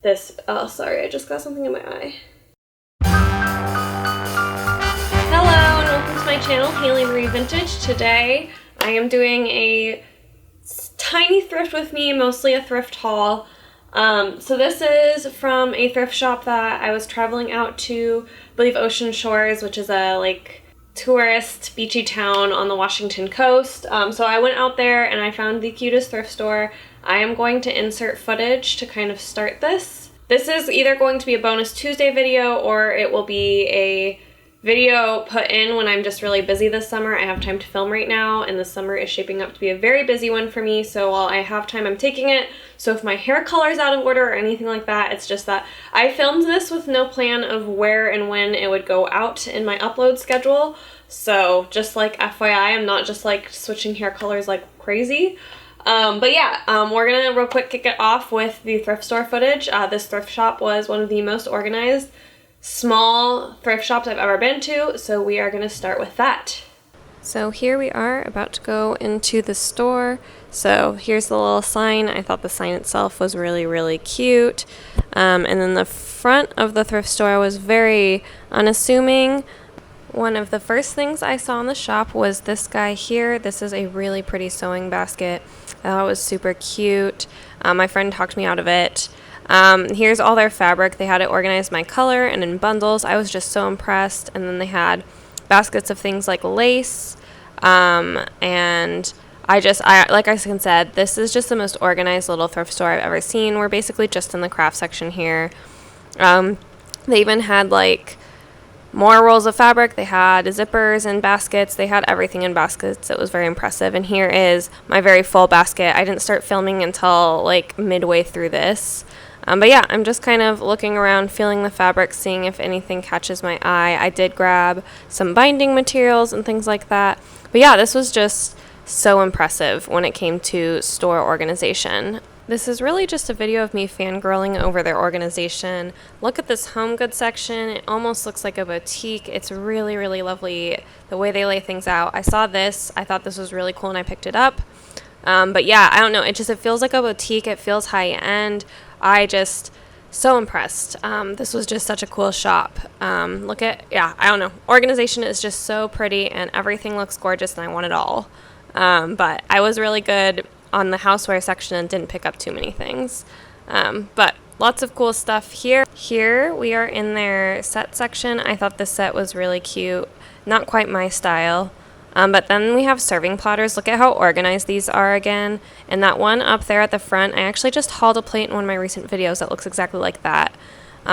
Oh, sorry, I just got something in my eye. Hello, and welcome to my channel, Haylee Marie Vintage. Today, I am doing a tiny thrift with me, mostly a thrift haul. So this is from a thrift shop that I was traveling out to, I believe Ocean Shores, which is a tourist beachy town on the Washington coast. So I went out there and I found the cutest thrift store. I am going to insert footage to kind of start this. This is either going to be a bonus Tuesday video or it will be a video put in when I'm just really busy this summer. I have time to film right now, and the summer is shaping up to be a very busy one for me, so while I have time, I'm taking it. So if my hair color is out of order or anything like that, it's just that I filmed this with no plan of where and when it would go out in my upload schedule. So just like FYI, I'm not just like switching hair colors like crazy. But yeah, we're gonna real quick kick it off with the thrift store footage. This thrift shop was one of the most organized small thrift shops I've ever been to, so we are going to start with that. So here we are about to go into the store. So here's the little sign. I thought the sign itself was really cute. And then the front of the thrift store was very unassuming. One of the first things I saw in the shop was this guy here. This is a really pretty sewing basket. I thought it was super cute. My friend talked me out of it. Here's all their fabric. They had it organized by color and in bundles. I was just so impressed. And then they had baskets of things like lace. And like I said, this is just the most organized little thrift store I've ever seen. We're basically just in the craft section here. They even had more rolls of fabric. They had zippers and baskets. They had everything in baskets. It was very impressive. And here is my very full basket. I didn't start filming until midway through this. But yeah, I'm just kind of looking around, feeling the fabric, seeing if anything catches my eye. I did grab some binding materials and things like that. But yeah, this was just so impressive when it came to store organization. This is really just a video of me fangirling over their organization. Look at this home goods section. It almost looks like a boutique. It's really lovely the way they lay things out. I saw this. I thought this was really cool and I picked it up. But yeah, I don't know. It feels like a boutique. It feels high end. So impressed. This was just such a cool shop. I don't know. Organization is just so pretty and everything looks gorgeous and I want it all. But I was really good on the houseware section and didn't pick up too many things. But lots of cool stuff here. Here we are in their set section. I thought this set was really cute. Not quite my style. But then we have serving platters. Look at how organized these are again. And that one up there at the front, I actually just hauled a plate in one of my recent videos that looks exactly like that.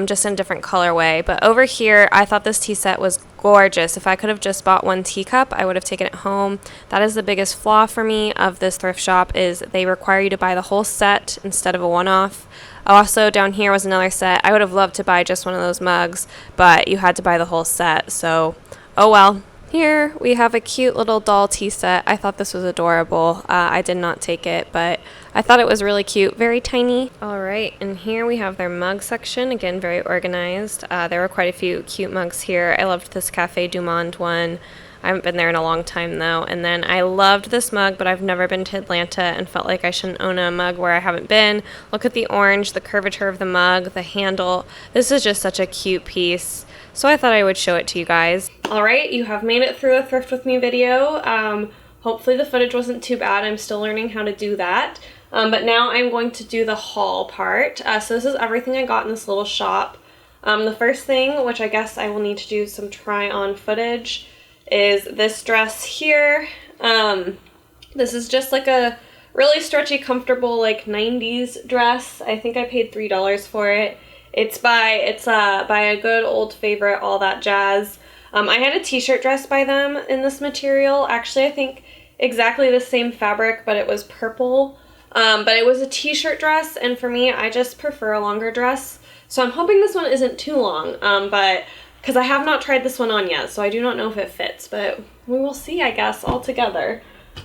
Just in a different colorway. But over here, I thought this tea set was gorgeous. If I could have just bought one teacup, I would have taken it home. That is the biggest flaw for me of this thrift shop, is they require you to buy the whole set instead of a one-off. Also, down here was another set. I would have loved to buy just one of those mugs, but you had to buy the whole set, so oh well. Here we have a cute little doll tea set. I thought this was adorable. I did not take it, but I thought it was really cute. Very tiny. Alright, and here we have their mug section. Again, very organized. There were quite a few cute mugs here. I loved this Cafe Du Monde one. I haven't been there in a long time though. And then I loved this mug, but I've never been to Atlanta and felt like I shouldn't own a mug where I haven't been. Look at the orange, the curvature of the mug, the handle. This is just such a cute piece. So I thought I would show it to you guys. Alright, you have made it through a thrift with me video. Hopefully the footage wasn't too bad. I'm still learning how to do that. But now I'm going to do the haul part. So this is everything I got in this little shop. The first thing, which I guess I will need to do some try-on footage, is this dress here. This is just like a really stretchy, comfortable 90s dress. I think I paid $3 for it. It's by a good old favorite, All That Jazz. I had a t-shirt dress by them in this material. Actually, I think exactly the same fabric, but it was purple. But it was a t-shirt dress, and for me, I just prefer a longer dress. So I'm hoping this one isn't too long, but because I have not tried this one on yet, so I do not know if it fits, but we will see, I guess, all together.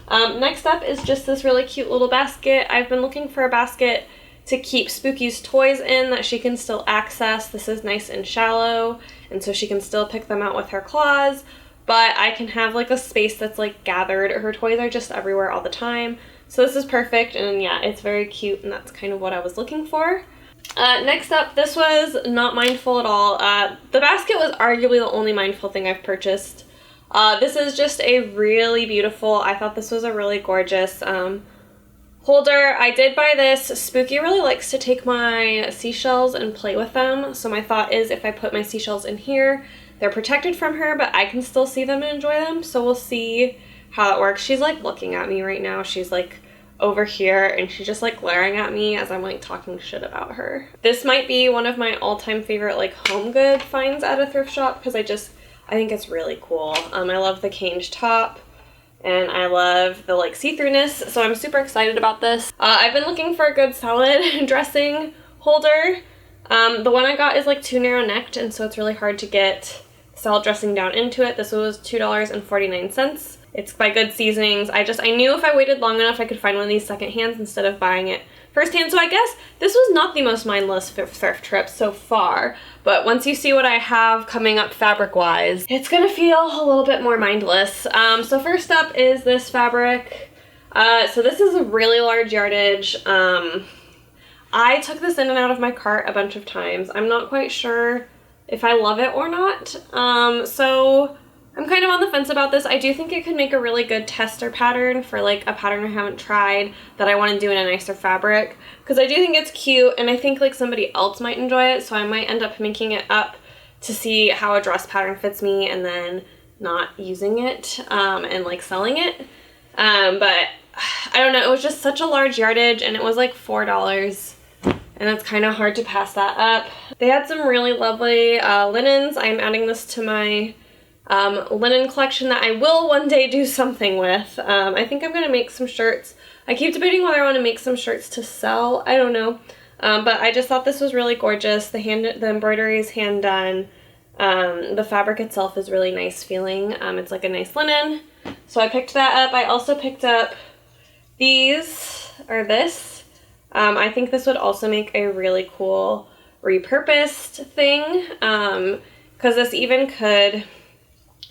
Next up is just this really cute little basket. I've been looking for a basket to keep Spooky's toys in that she can still access. This is nice and shallow, and so she can still pick them out with her claws, but I can have a space that's gathered. Her toys are just everywhere all the time, so this is perfect. And yeah, it's very cute, and that's kind of what I was looking for. Next up, this was not mindful at all. The basket was arguably the only mindful thing I've purchased. This is just a really beautiful, I thought this was a really gorgeous holder. I did buy this. Spooky really likes to take my seashells and play with them, so my thought is if I put my seashells in here, they're protected from her, but I can still see them and enjoy them, so we'll see how that works. She's like looking at me right now. She's like over here and she's just like glaring at me as I'm like talking shit about her. This might be one of my all-time favorite like home good finds at a thrift shop because I think it's really cool. I love the caned top and I love the like see-throughness, so I'm super excited about this. I've been looking for a good salad dressing holder. The one I got is like too narrow-necked, and so it's really hard to get salad dressing down into it. This was $2.49. It's by Good Seasonings. I knew if I waited long enough I could find one of these secondhands instead of buying it firsthand. So I guess this was not the most mindless thrift trip so far, but once you see what I have coming up fabric-wise, it's gonna feel a little bit more mindless. So first up is this fabric. So this is a really large yardage. I took this in and out of my cart a bunch of times. I'm not quite sure if I love it or not. So I'm kind of on the fence about this. I do think it could make a really good tester pattern for like a pattern I haven't tried that I want to do in a nicer fabric, because I do think it's cute and I think like somebody else might enjoy it, so I might end up making it up to see how a dress pattern fits me and then not using it and like selling it. But I don't know, it was just such a large yardage and it was like $4 and it's kind of hard to pass that up. They had some really lovely linens. I'm adding this to my linen collection that I will one day do something with. I think I'm gonna make some shirts. I keep debating whether I want to make some shirts to sell. I don't know. But I just thought this was really gorgeous. The embroidery is hand done. The fabric itself is really nice feeling. It's like a nice linen. So I picked that up. I also picked up this. I think this would also make a really cool repurposed thing. Because this even could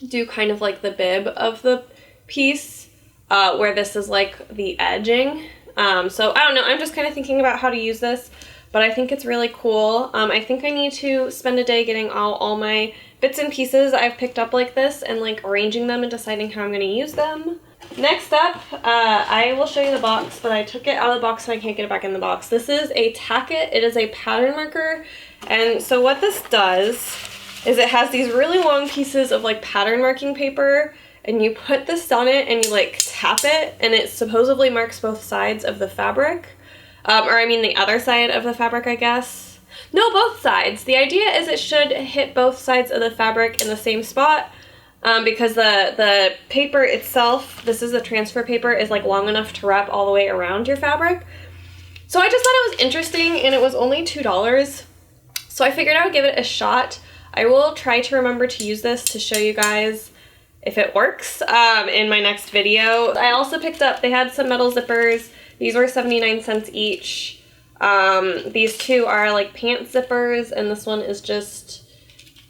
do kind of like the bib of the piece, where this is like the edging. So I don't know, I'm just kind of thinking about how to use this, but I think it's really cool. I think I need to spend a day getting all my bits and pieces I've picked up like this and like arranging them and deciding how I'm going to use them. Next up, I will show you the box, but I took it out of the box and I can't get it back in the box. This is a tacket. It is a pattern marker, and so what this does is it has these really long pieces of like pattern marking paper, and you put this on it and you like tap it and it supposedly marks both sides of the fabric. Or I mean the other side of the fabric, I guess. No, both sides. The idea is it should hit both sides of the fabric in the same spot, because the paper itself, this is the transfer paper, is like long enough to wrap all the way around your fabric. So I just thought it was interesting and it was only $2. So I figured I would give it a shot. I will try to remember to use this to show you guys if it works in my next video. I also picked up, they had some metal zippers. These were 79 cents each. These two are like pant zippers, and this one is just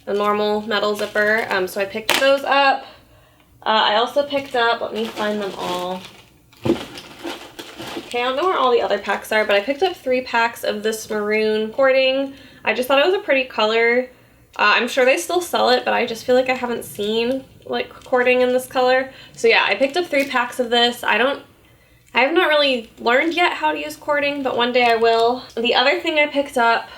a normal metal zipper. So I picked those up. I also picked up, let me find them all. Okay, I don't know where all the other packs are, but I picked up 3 packs of this maroon cording. I just thought it was a pretty color. I'm sure they still sell it, but I just feel like I haven't seen like cording in this color. So yeah, I picked up 3 packs of this. I have not really learned yet how to use cording, but one day I will. The other thing I picked up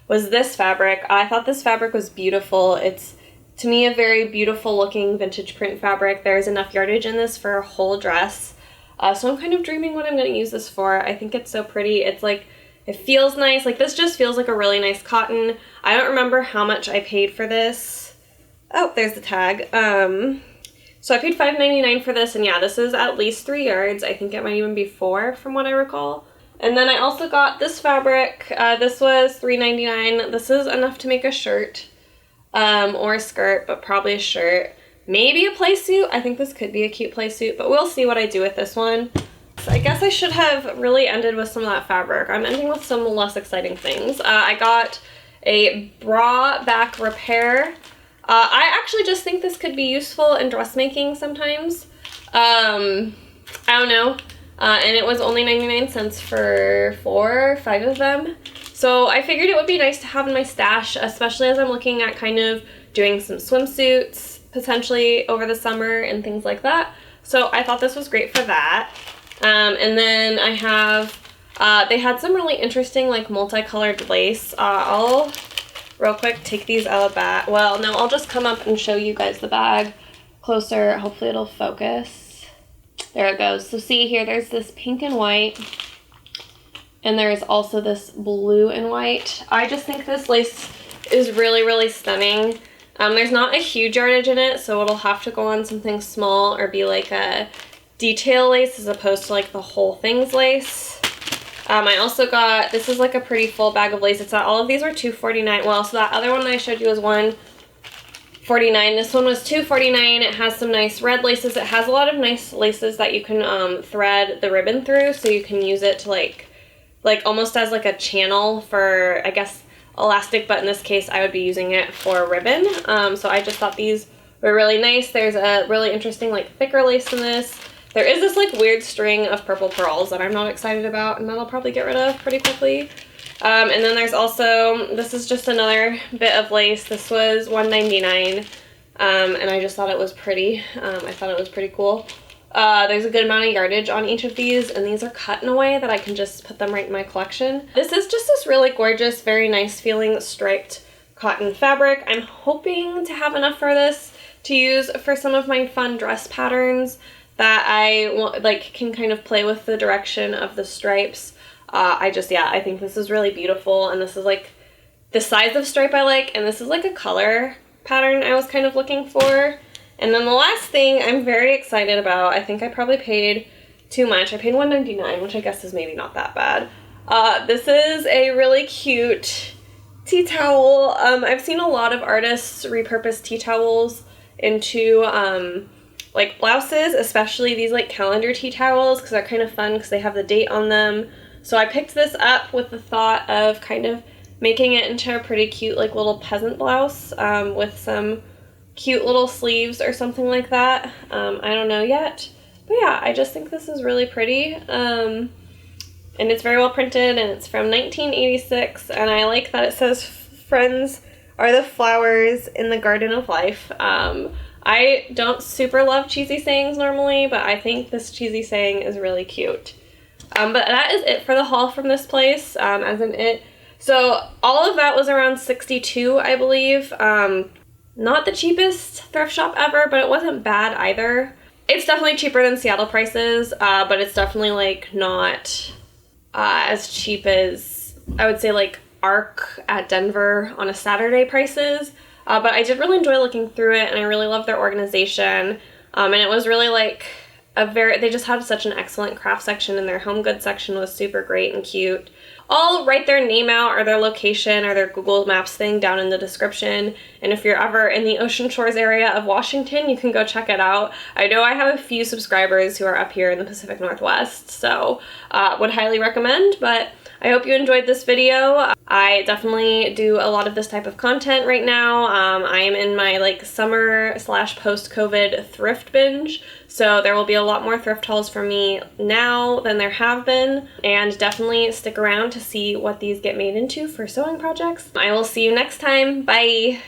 was this fabric. I thought this fabric was beautiful. It's, to me, a very beautiful looking vintage print fabric. There's enough yardage in this for a whole dress. So I'm kind of dreaming what I'm going to use this for. I think it's so pretty. It's like, it feels nice. Like this just feels like a really nice cotton. I don't remember how much I paid for this. Oh, there's the tag. So I paid $5.99 for this, and yeah, this is at least 3 yards. I think it might even be 4 from what I recall. And then I also got this fabric. This was $3.99. This is enough to make a shirt or a skirt, but probably a shirt. Maybe a play suit. I think this could be a cute play suit, but we'll see what I do with this one. So I guess I should have really ended with some of that fabric. I'm ending with some less exciting things. I got a bra back repair. I actually just think this could be useful in dressmaking sometimes. I don't know. And it was only 99 cents for 4 or 5 of them. So So I figured it would be nice to have in my stash, especially as I'm looking at kind of doing some swimsuits potentially over the summer and things like that. So I thought this was great for that. And then I have, they had some really interesting like multicolored lace. I'll real quick take these out of the bag. Well, no, I'll just come up and show you guys the bag closer. Hopefully it'll focus. There it goes. So see here, there's this pink and white. And there's also this blue and white. I just think this lace is really, really stunning. There's not a huge yardage in it, so it'll have to go on something small or be like a detail lace as opposed to like the whole thing's lace. I also got, this is like a pretty full bag of lace. It's all of these were $2.49. Well, so that other one that I showed you was $1.49. This one was $2.49. It has some nice red laces. It has a lot of nice laces that you can thread the ribbon through, so you can use it to like almost as like a channel for, I guess, elastic, but in this case I would be using it for ribbon. So I just thought these were really nice. There's a really interesting like thicker lace in this. There is this like weird string of purple pearls that I'm not excited about and that I'll probably get rid of pretty quickly. And then there's also, this is just another bit of lace. This was $1.99, and I just thought it was pretty. I thought it was pretty cool. There's a good amount of yardage on each of these, and these are cut in a way that I can just put them right in my collection. This is just this really gorgeous, very nice feeling striped cotton fabric. I'm hoping to have enough for this to use for some of my fun dress patterns that I want, like, can kind of play with the direction of the stripes. I think this is really beautiful, and this is like the size of stripe I like, and this is like a color pattern I was kind of looking for. And then the last thing I'm very excited about, I think I probably paid too much. I paid $1.99, which I guess is maybe not that bad. This is a really cute tea towel. I've seen a lot of artists repurpose tea towels into like blouses, especially these like calendar tea towels, because they're kind of fun because they have the date on them. So I picked this up with the thought of kind of making it into a pretty cute like little peasant blouse with some cute little sleeves or something like that. I don't know yet, but yeah, I just think this is really pretty, and it's very well printed, and it's from 1986, and I like that it says friends are the flowers in the garden of life. I don't super love cheesy sayings normally, but I think this cheesy saying is really cute. But that is it for the haul from this place, as in it. So all of that was around $62, I believe. Not the cheapest thrift shop ever, but it wasn't bad either. It's definitely cheaper than Seattle prices, but it's definitely like not as cheap as, I would say, like ARC at Denver on a Saturday prices. But I did really enjoy looking through it, and I really love their organization. And it was really like they just had such an excellent craft section, and their home goods section was super great and cute. I'll write their name out or their location or their Google Maps thing down in the description. And if you're ever in the Ocean Shores area of Washington, you can go check it out. I know I have a few subscribers who are up here in the Pacific Northwest, so would highly recommend. But I hope you enjoyed this video. I definitely do a lot of this type of content right now. I am in my like summer / post-COVID thrift binge, so there will be a lot more thrift hauls for me now than there have been, and definitely stick around to see what these get made into for sewing projects. I will see you next time. Bye!